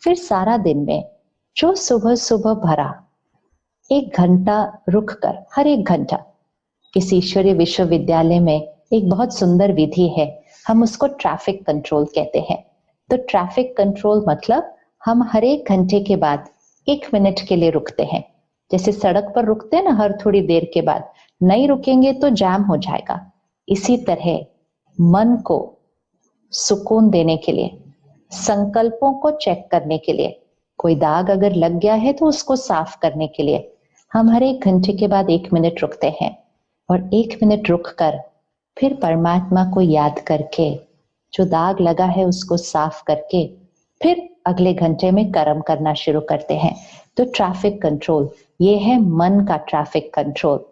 फिर सारा दिन में जो सुबह सुबह भरा 1 घंटा रुक कर, हर 1 घंटा, किसी ईश्वरीय विश्वविद्यालय में एक बहुत सुंदर विधि है, हम उसको ट्रैफिक कंट्रोल कहते हैं। तो ट्रैफिक कंट्रोल मतलब हम हर 1 घंटे के बाद 1 मिनट के लिए रुकते हैं। जैसे सड़क पर रुकते हैं ना हर थोड़ी देर के बाद, नहीं रुकेंगे तो जाम हो जाएगा। इसी तरह मन को सुकून देने के लिए, संकल्पों को चेक करने के लिए, कोई दाग अगर लग गया है तो उसको साफ करने के लिए हम हर 1 घंटे के बाद 1 मिनट रुकते हैं। और 1 मिनट रुक कर फिर परमात्मा को याद करके जो दाग लगा है उसको साफ करके फिर अगले घंटे में कर्म करना शुरू करते हैं। तो ट्रैफिक कंट्रोल ये है मन का ट्रैफिक कंट्रोल।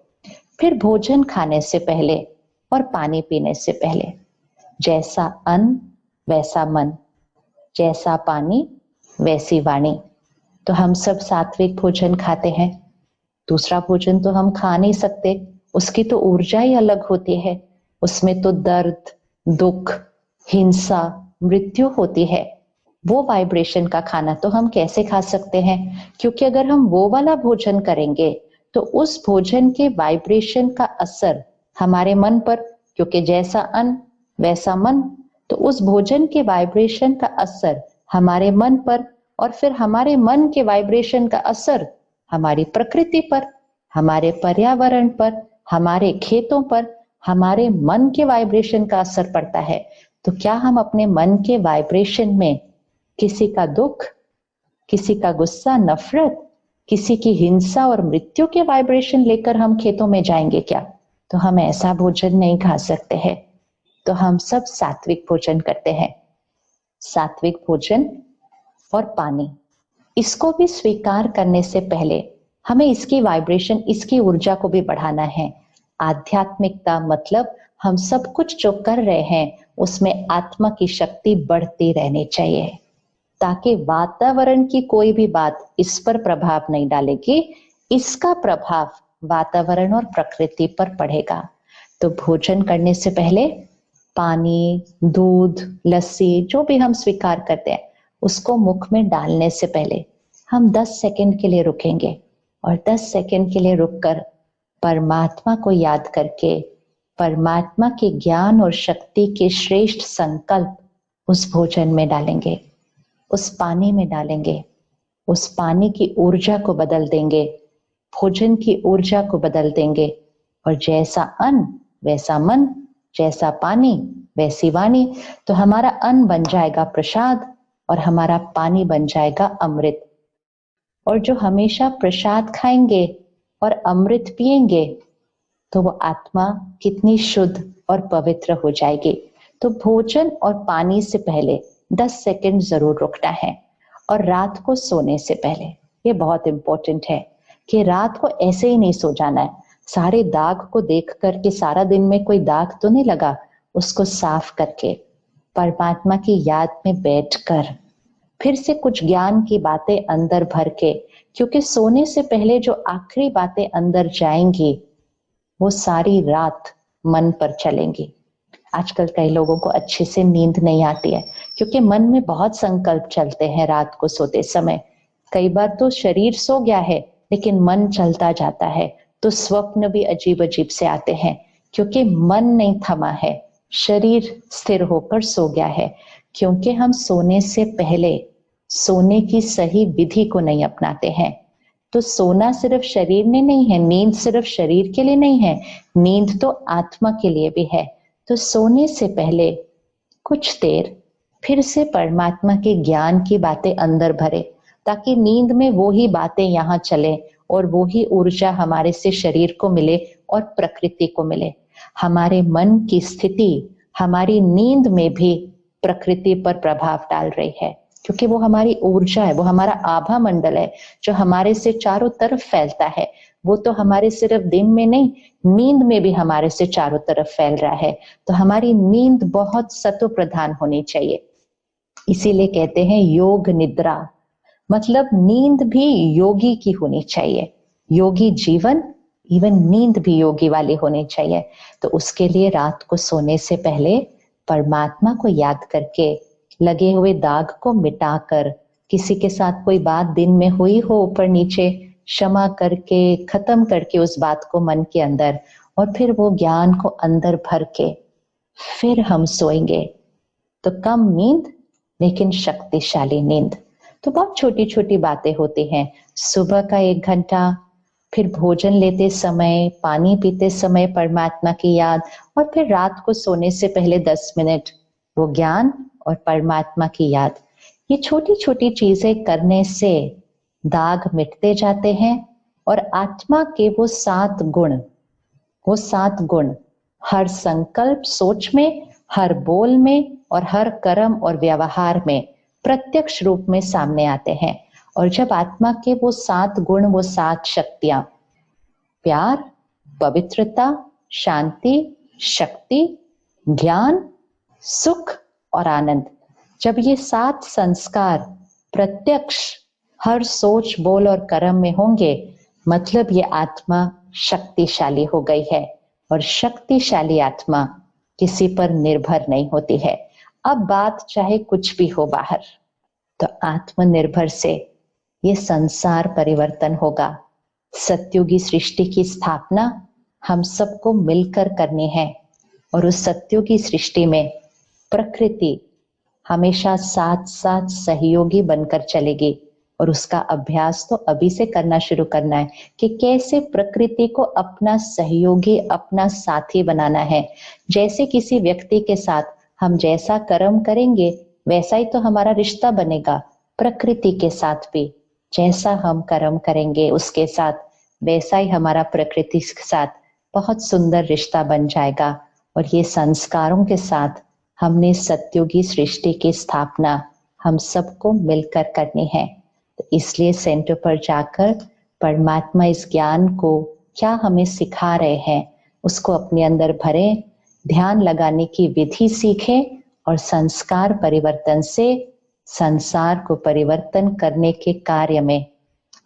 फिर भोजन खाने से पहले और पानी पीने से पहले जैसा अन्न वैसा मन, जैसा पानी वैसी वाणी। तो हम सब सात्विक भोजन खाते हैं, दूसरा भोजन तो हम खा नहीं सकते, उसकी तो ऊर्जा ही अलग होती है, उसमें तो दर्द, दुख, हिंसा, मृत्यु होती है। वो वाइब्रेशन का खाना तो हम कैसे खा सकते हैं? क्योंकि अगर हम वो वाला भोजन करेंगे तो उस भोजन के वाइब्रेशन का असर हमारे मन पर, क्योंकि जैसा अन्न वैसा मन, तो उस भोजन के वाइब्रेशन का असर हमारे मन पर, और फिर हमारे मन के वाइब्रेशन का असर हमारी प्रकृति पर, हमारे पर्यावरण पर, हमारे खेतों पर, हमारे मन के वाइब्रेशन का असर पड़ता है। तो क्या हम अपने मन के वाइब्रेशन में किसी का दुख, किसी का गुस्सा, नफरत, किसी की हिंसा और मृत्यु के वाइब्रेशन लेकर हम खेतों में जाएंगे क्या? तो हम ऐसा भोजन नहीं खा सकते हैं। तो हम सब सात्विक भोजन करते हैं। सात्विक भोजन और पानी, इसको भी स्वीकार करने से पहले हमें इसकी वाइब्रेशन, इसकी ऊर्जा को भी बढ़ाना है। आध्यात्मिकता मतलब हम सब कुछ जो कर रहे हैं उसमें आत्मा की शक्ति बढ़ती रहनी चाहिए, ताकि वातावरण की कोई भी बात इस पर प्रभाव नहीं डालेगी, इसका प्रभाव वातावरण और प्रकृति पर पड़ेगा। तो भोजन करने से पहले पानी, दूध, लस्सी जो भी हम स्वीकार करते हैं उसको मुख में डालने से पहले हम 10 सेकंड के लिए रुकेंगे, और 10 सेकंड के लिए रुककर परमात्मा को याद करके परमात्मा के ज्ञान और शक्ति के श्रेष्ठ संकल्प उस भोजन में डालेंगे, उस पानी में डालेंगे, उस पानी की ऊर्जा को बदल देंगे, भोजन की ऊर्जा को बदल देंगे। और जैसा अन्न वैसा मन, जैसा पानी वैसी वाणी। तो हमारा अन्न बन जाएगा प्रसाद और हमारा पानी बन जाएगा अमृत। और जो हमेशा प्रसाद खाएंगे और अमृत पिएंगे तो वो आत्मा कितनी शुद्ध और पवित्र हो जाएगी। तो भोजन और पानी से पहले 10 सेकंड जरूर रुकना है। और रात को सोने से पहले, ये बहुत इंपॉर्टेंट है कि रात को ऐसे ही नहीं सो जाना है, सारे दाग को देख करके, सारा दिन में कोई दाग तो नहीं लगा, उसको साफ करके परमात्मा की याद में बैठकर फिर से कुछ ज्ञान की बातें अंदर भर के, क्योंकि सोने से पहले जो आखिरी बातें अंदर जाएंगी वो सारी रात मन पर चलेंगी। आजकल कई लोगों को अच्छे से नींद नहीं आती है क्योंकि मन में बहुत संकल्प चलते हैं रात को सोते समय। कई बार तो शरीर सो गया है लेकिन मन चलता जाता है, तो स्वप्न भी अजीब अजीब से आते हैं क्योंकि मन नहीं थमा है, शरीर स्थिर होकर सो गया है। क्योंकि हम सोने से पहले सोने की सही विधि को नहीं अपनाते हैं। तो सोना सिर्फ शरीर ने नहीं है, नींद सिर्फ शरीर के लिए नहीं है, नींद तो आत्मा के लिए भी है। तो सोने से पहले कुछ देर फिर से परमात्मा के ज्ञान की बातें अंदर भरे, ताकि नींद में वो ही बातें यहाँ चले और वो ही ऊर्जा हमारे से शरीर को मिले और प्रकृति को मिले। हमारे मन की स्थिति हमारी नींद में भी प्रकृति पर प्रभाव डाल रही है, क्योंकि वो हमारी ऊर्जा है, वो हमारा आभा मंडल है जो हमारे से चारों तरफ फैलता है। वो तो हमारे सिर्फ दिन में नहीं, नींद में भी हमारे से चारों तरफ फैल रहा है। तो हमारी नींद बहुत सत्व प्रधान होनी चाहिए। इसीलिए कहते हैं योग निद्रा, मतलब नींद भी योगी की होनी चाहिए। योगी जीवन, इवन नींद भी योगी वाली होनी चाहिए। तो उसके लिए रात को सोने से पहले परमात्मा को याद करके लगे हुए दाग को मिटाकर किसी के साथ कोई बात दिन में हुई हो ऊपर नीचे, क्षमा करके खत्म करके उस बात को मन के अंदर, और फिर वो ज्ञान को अंदर भर के फिर हम सोएंगे। तो कम नींद लेकिन शक्तिशाली नींद। तो बहुत छोटी छोटी बातें होती हैं। सुबह का 1 घंटा, फिर भोजन लेते समय, पानी पीते समय परमात्मा की याद, और फिर रात को सोने से पहले 10 मिनट वो ज्ञान और परमात्मा की याद। ये छोटी छोटी चीजें करने से दाग मिटते जाते हैं और आत्मा के वो 7 गुण हर संकल्प सोच में, हर बोल में और हर कर्म और व्यवहार में प्रत्यक्ष रूप में सामने आते हैं। और जब आत्मा के वो 7 गुण, वो 7 शक्तियां, प्यार, पवित्रता, शांति, शक्ति, ज्ञान, सुख और आनंद, जब ये 7 संस्कार प्रत्यक्ष हर सोच, बोल और कर्म में होंगे, मतलब ये आत्मा शक्तिशाली हो गई है। और शक्तिशाली आत्मा किसी पर निर्भर नहीं होती है। अब बात चाहे कुछ भी हो बाहर, तो आत्मनिर्भर से ये संसार परिवर्तन होगा। सत्युगी सृष्टि की स्थापना हम सबको मिलकर करनी है, और उस सत्युगी सृष्टि में प्रकृति हमेशा साथ साथ सहयोगी बनकर चलेगी। और उसका अभ्यास तो अभी से करना शुरू करना है कि कैसे प्रकृति को अपना सहयोगी, अपना साथी बनाना है। जैसे किसी व्यक्ति के साथ हम जैसा कर्म करेंगे वैसा ही तो हमारा रिश्ता बनेगा। प्रकृति के साथ भी जैसा हम कर्म करेंगे उसके साथ वैसा ही हमारा प्रकृति के साथ बहुत सुंदर रिश्ता बन जाएगा। और ये संस्कारों के साथ हमने सत्युगी सृष्टि की स्थापना हम सबको मिलकर करनी है। तो इसलिए सेंटर पर जाकर परमात्मा इस ज्ञान को क्या हमें सिखा रहे हैं उसको अपने अंदर भरें, ध्यान लगाने की विधि सीखें और संस्कार परिवर्तन से संसार को परिवर्तन करने के कार्य में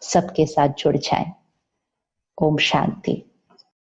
सबके साथ जुड़ जाएं। ओम शांति।